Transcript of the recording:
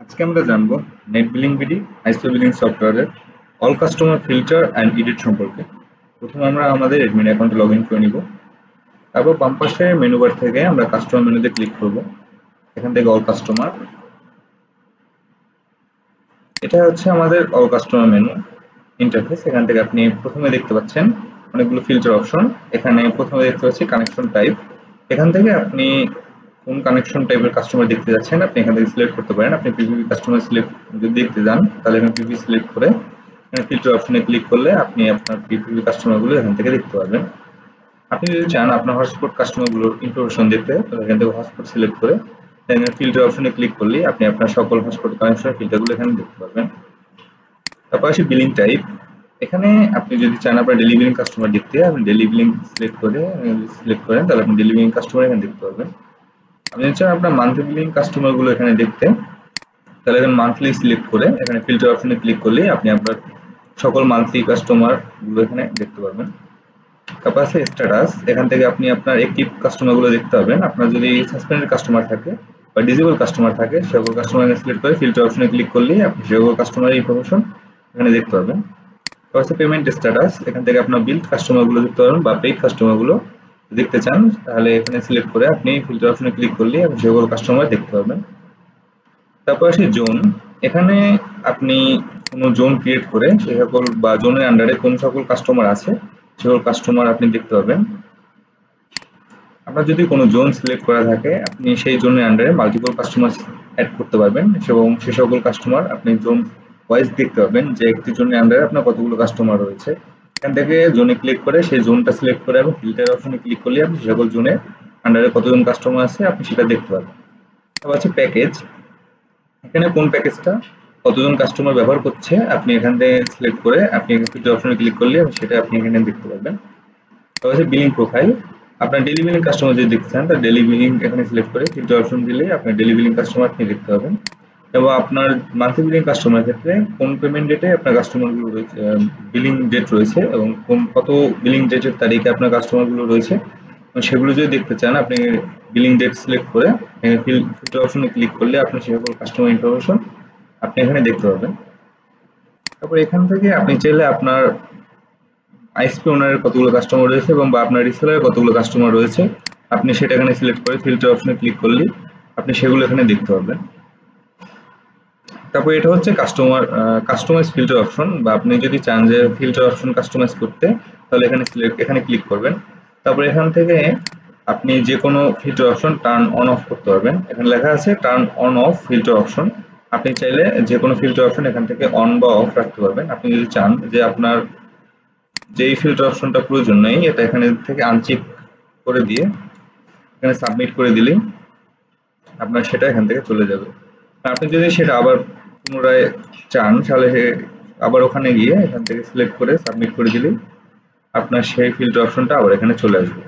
আজকে আমরা জানবো নেট বিলিং বিডি আইসো বিলিং সফটওয়্যারের all customer filter and edit সম্পর্কে। প্রথমে আমরা আমাদের অ্যাডমিন অ্যাকাউন্টে লগ ইন করে নিব। তারপর বাম পাশে মেনু বার থেকে আমরা কাস্টমার মেনুতে ক্লিক করব। এখান থেকে অল কাস্টমার, এটা হচ্ছে আমাদের অল কাস্টমার মেনু ইন্টারফেস। এখান থেকে আপনি প্রথমে দেখতে পাচ্ছেন অনেকগুলো ফিল্টার অপশন। এখানে প্রথমে দেখতে পাচ্ছি কানেকশন টাইপ। এখান থেকে আপনি কোন কানেকশন টাইপের কাস্টমার দেখতে যাচ্ছেন আপনি এখান থেকে সিলেক্ট করতে পারেন। আপনি পিপিপি কাস্টমার সিলেক্ট যদি দেখতে যান তাহলে এখানে পিপিপি সিলেক্ট করে এখানে ফিল্টার অপশনে ক্লিক করলে আপনি আপনার পিপিপি কাস্টমারগুলো এখান থেকে দেখতে পারবেন। আপনি যদি চান আপনার হটস্পট কাস্টমারগুলোর ইনফরমেশন দেখতে তাহলে এখান থেকে হটস্পট সিলেক্ট করে এখানে ফিল্টার অপশনে ক্লিক করলেই আপনি আপনার সকল হটস্পট কানেকশনের ফিল্টারগুলো এখানে দেখতে পারবেন। তারপর আসি বিলিং টাইপ। এখানে আপনি যদি চান আপনার ডেইলি বিলিং কাস্টমার দেখতে আপনি ডেইলি বিলিং সিলেক্ট করেন তাহলে আপনি ডেইলি বিলিং কাস্টমার এখানে দেখতে পারবেন। আপনি যদি চান আপনার মান্থলি বিলিং কাস্টমার গুলো এখানে দেখতে তাহলে এখানে মান্থলি সিলেক্ট করে এখানে ফিল্টার অপশনে ক্লিক করলেই আপনি আপনার সকল মান্থলি কাস্টমার গুলো এখানে দেখতে পারবেন। তারপর আছে স্ট্যাটাস। এখান থেকে আপনি আপনার অ্যাক্টিভ কাস্টমার গুলো দেখতে পাবেন। আপনার যদি সাসপেন্ডেড কাস্টমার থাকে বা ডিসেবল কাস্টমার থাকে সকল কাস্টমার সিলেক্ট করে ফিল্টার অপশনে ক্লিক করলেই আপনি সকল কাস্টমারের ইনফরমেশন এখানে দেখতে পাবেন। তারপর আছে পেমেন্ট স্ট্যাটাস। এখান থেকে আপনার বিল্ড কাস্টমার গুলো দেখতে পারবেন বা পেইড কাস্টমার গুলো দেখতে চান তাহলে এখানে সিলেক্ট করে আপনি ফিল্টার অপশনে ক্লিক করলেই আপনি সকল কাস্টমার দেখতে পাবেন। তারপর আসি জোন। এখানে আপনি কোনো জোন ক্রিয়েট করে সে সকল বা জোনের আন্ডারে কোন সকল কাস্টমার আছে সকল কাস্টমার আপনি দেখতে পাবেন। আপনার যদি কোনো জোন সিলেক্ট করা থাকে আপনি সেই জোনের আন্ডারে মাল্টিপল কাস্টমার অ্যাড করতে পারবেন এবং সে সকল কাস্টমার আপনি জোন ওয়াইজ দেখতে পাবেন যে একটি জোনের আন্ডারে আপনার কতগুলো কাস্টমার রয়েছে। এখান থেকে জোনে ক্লিক করে সেই জোনটা সিলেক্ট করে এবং ফিল্টার অপশনে ক্লিক করলে আপনি সে সকল জোনের আন্ডারে কতজন কাস্টমার আছে আপনি সেটা দেখতে পাবেন। তারপর আছে প্যাকেজ। এখানে কোন প্যাকেজটা কতজন কাস্টমার ব্যবহার করছে আপনি এখান থেকে সিলেক্ট করে আপনি ফিল্টার অপশনে ক্লিক করলে সেটা আপনি এখানে দেখতে পাবেন। তারপর আছে বিলিং প্রোফাইল। আপনার ডেইলি বিলিং কাস্টমার যদি দেখতে চান তাহলে ডেইলি বিলিং এখানে সিলেক্ট করে ফিল্টার অপশন দিলে আপনার ডেইলি বিলিং কাস্টমার আপনি দেখতে পাবেন। এবং আপনার মান্থলি বিলিং কাস্টমারের ক্ষেত্রে কোন পেমেন্ট ডেটে আপনার কাস্টমারগুলো রয়েছে, বিলিং ডেট রয়েছে এবং কত বিলিং ডেটের তারিখে আপনার কাস্টমারগুলো রয়েছে সেগুলো যদি দেখতে চান আপনি বিলিং ডেট সিলেক্ট করে ফিল্টার অপশনে ক্লিক করলে আপনি সে সকল কাস্টমার ইনফরমেশন আপনি এখানে দেখতে পাবেন। তারপর এখান থেকে আপনি চাইলে আপনার আইএসপি ওনারের কতগুলো কাস্টমার রয়েছে এবং বা আপনার রিসেলারের কতগুলো কাস্টমার রয়েছে আপনি সেটা এখানে সিলেক্ট করে ফিল্টার অপশনে ক্লিক করলেই আপনি সেগুলো এখানে দেখতে পাবেন। তারপর এটা হচ্ছে কাস্টমাইজ ফিল্টার অপশন বা আপনি যদি চান যে ফিল্টার অপশন কাস্টমাইজ করতে তাহলে এখানে ক্লিক করবেন। তারপর এখান থেকে আপনি যে কোনো filter option turn on of করতে পারবেন। এখানে লেখা আছে turn on of filter option. আপনি চাইলে যে কোনো ফিল্টার অপশন এখান থেকে অন বা অফ রাখতে পারবেন। আপনি যদি চান যে আপনার যেই ফিল্টার অপশনটা প্রয়োজন নেই এটা এখানে থেকে আনচেক করে দিয়ে এখানে সাবমিট করে দিলেই আপনার সেটা এখান থেকে চলে যাবে। আপনি যদি সেটা আবার পুনরায় চান তাহলে আবার ওখানে গিয়ে এখান থেকে সিলেক্ট করে সাবমিট করে দিলেই আপনার সেই ফিল্টার অপশনটা আবার এখানে চলে আসবে।